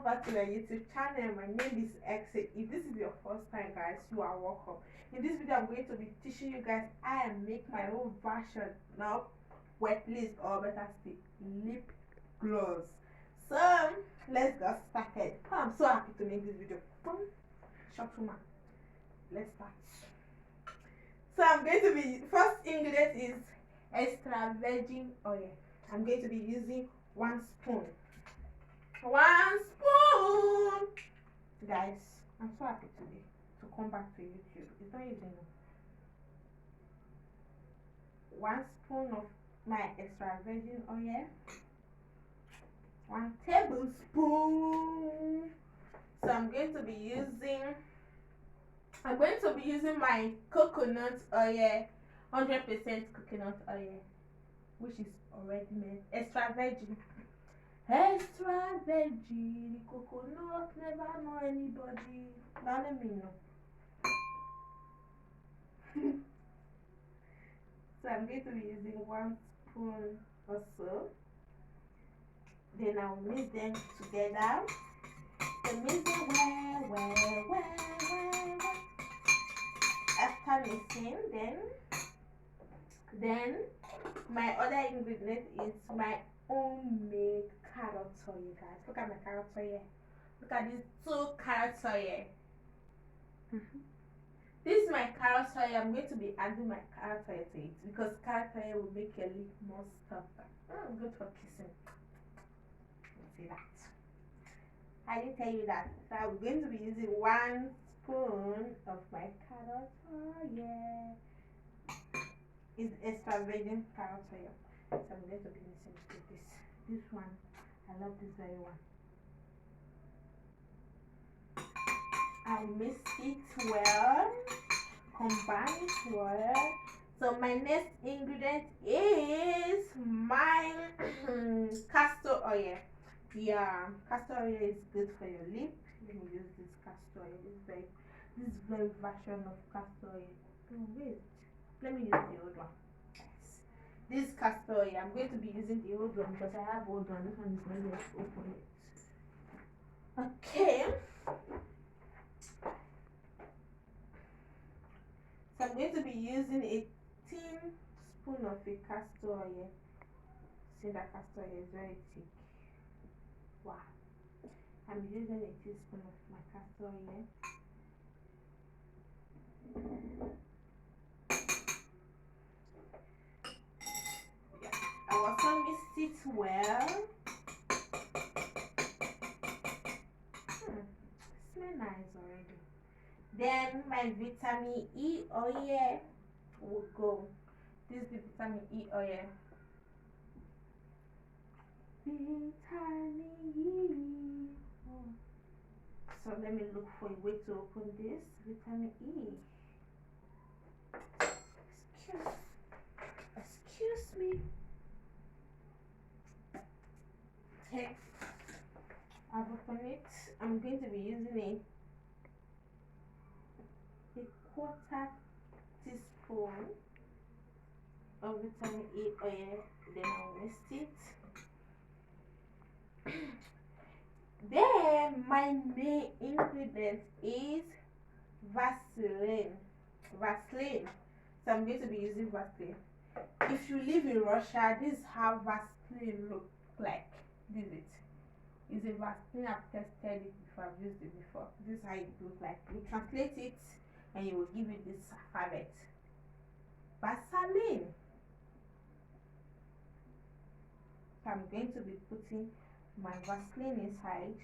back to my YouTube channel. My name is Exit. If this is your first time, guys, you are welcome. In this video, I'm going to be teaching you guys how I make my own version of wet list, or better still, lip gloss. So let's get started. I'm so happy to make this video. Short woman. Let's start. So I'm going to be, first ingredient is extra virgin oil. I'm going to be using 1 spoon. 1 spoon, guys. I'm so happy today to come back to YouTube. It's not easy. 1 spoon of my extra virgin oil, 1 tablespoon. So I'm going to be using my coconut oil, 100% coconut oil, which is already made extra virgin. Extra veggie, coconut, never know anybody. Now let me know. So I'm going to be using 1 spoon or so. Then I'll mix them together. So mix them well. After mixing, then my other ingredient is my homemade carrot oil, guys. Look at my carrot oil. Look at these 2 carrot oil. This is my carrot oil. I'm going to be adding my carrot oil to it because carrot oil will make your lip more softer. Good for kissing. See that? I didn't tell you that. So I'm going to be using 1 spoon of my carrot oil. It's extra virgin carrot oil. So I'm going to be mixing with this one. I love this very one. I'll mix it well, combine it well. So my next ingredient is my castor oil. Yeah, castor oil is good for your lip. Let me use this castor oil. This very version of castor oil. Oh, wait. Let me use the old one. This castor oil, I'm going to be using the old one because I have old one. This one is not yet open yet. Okay. So I'm going to be using a teaspoon of a castor oil. See, that castor oil is very thick. Wow. I'm using a teaspoon of my castor oil. I also mixed it well. Smells nice already. Then my vitamin E oil will go. This is the vitamin E oil. Vitamin E. So let me look for a way to open this. Vitamin E. Excuse me. Okay, I've opened it. I'm going to be using a 1/4 teaspoon of vitamin E oil. Then I'll mix it. Then my main ingredient is Vaseline. So I'm going to be using Vaseline. If you live in Russia, this is how Vaseline looks like. This is it. It's a Vaseline. I've tested it before. I've used it before. This is how it looks like. You translate it and you will give it this alphabet. Vaseline. So I'm going to be putting my Vaseline inside.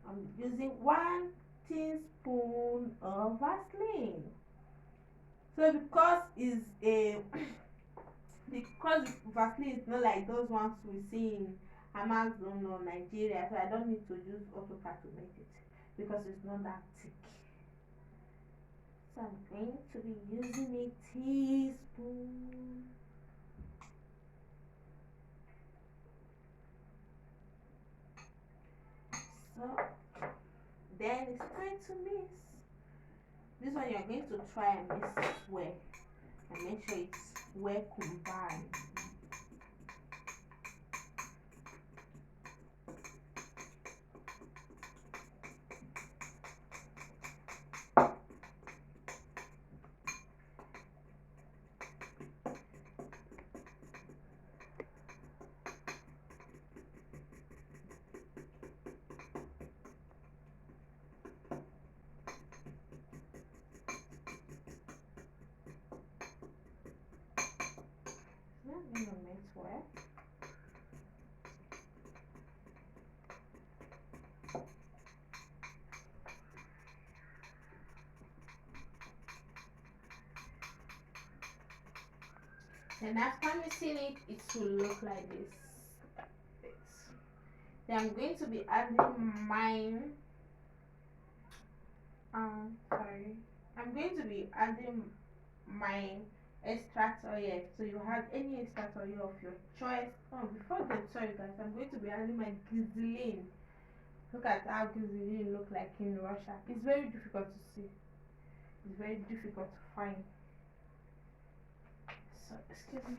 I'm using 1 teaspoon of Vaseline. So because Vaseline is not like those ones we see in Amazon or Nigeria, so I don't need to use AutoCAD to make it because it's not that thick. So I'm going to be using a teaspoon. So then it's time to mix. This one you're going to try and mix it well and make sure it's well combined. moment where and after mixing it, it will look like this. Then I'm going to be adding mine. Sorry. I'm going to be adding my extract oil. So you have any extract oil of your choice. Before the sorry guys, I'm going to be adding my glycerin. Look at how glycerin look like in Russia. It's very difficult to see. It's very difficult to find. So excuse me.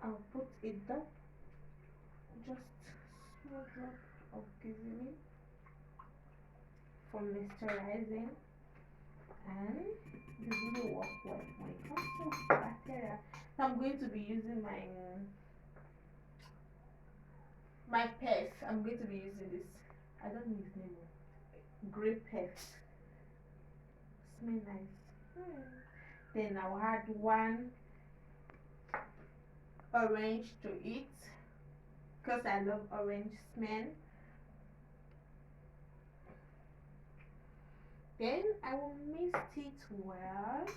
I'll put it down. Just small drop of glycerin for moisturizing, and this will work well when it comes to bacteria. So I'm going to be using my pef. I'm going to be using this. I don't know his name. Grape pef. Smell nice. Then I'll add one orange to it because I love orange smell. Then I will mix it well.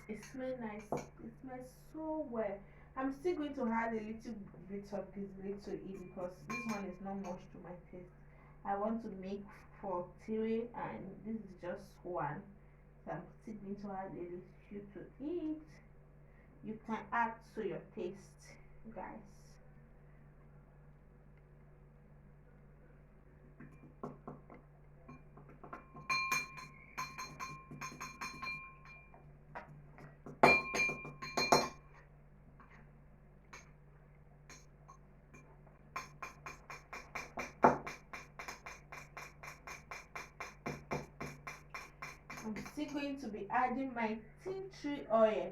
It smells nice. It smells so well. I'm still going to add a little bit of this to it because this one is not much to my taste. I want to make for three and this is just one. So I'm still going to add a little to it. You can add to your taste, guys. I'm still going to be adding my tea tree oil.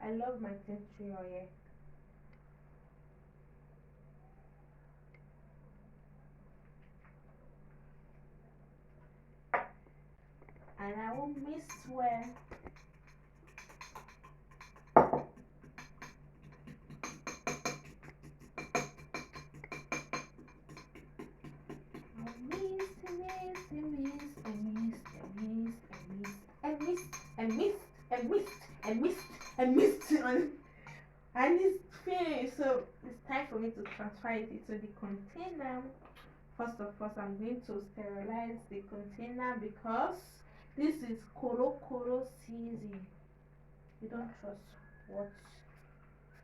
I love my tea tree oil. And I will mix well. And mixed and it's finished. So it's time for me to transfer it into the container. First of all, I'm going to sterilize the container because this is Koro season. You don't trust what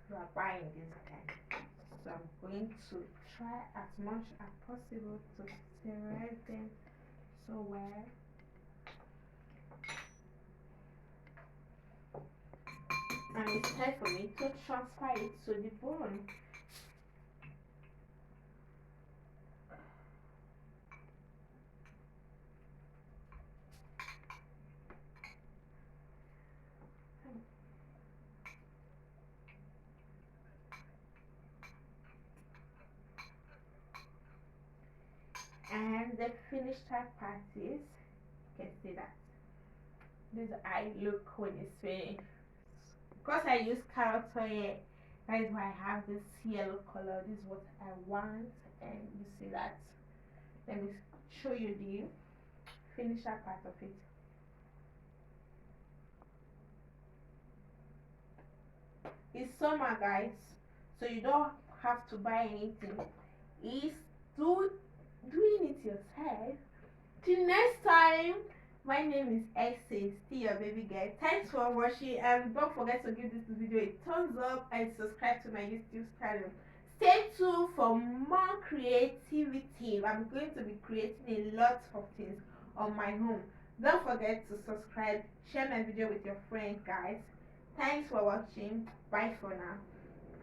you are buying this time. So I'm going to try as much as possible to sterilize them so well. And it's time for me to transfer it to the bone. And the finished part is, you can see that this eye look when it's finished. Because I use carrot oil, that is why I have this yellow color. This is what I want, and you see that. Let me show you the finished part of it. It's summer, guys, so you don't have to buy anything. It's doing it yourself. Till next time, my name is Essay, still your baby girl. Thanks for watching, and don't forget to give this video a thumbs up and subscribe to my YouTube channel. Stay tuned for more creativity. I'm going to be creating a lot of things on my home. Don't forget to subscribe, share my video with your friends, guys. Thanks for watching. Bye for now.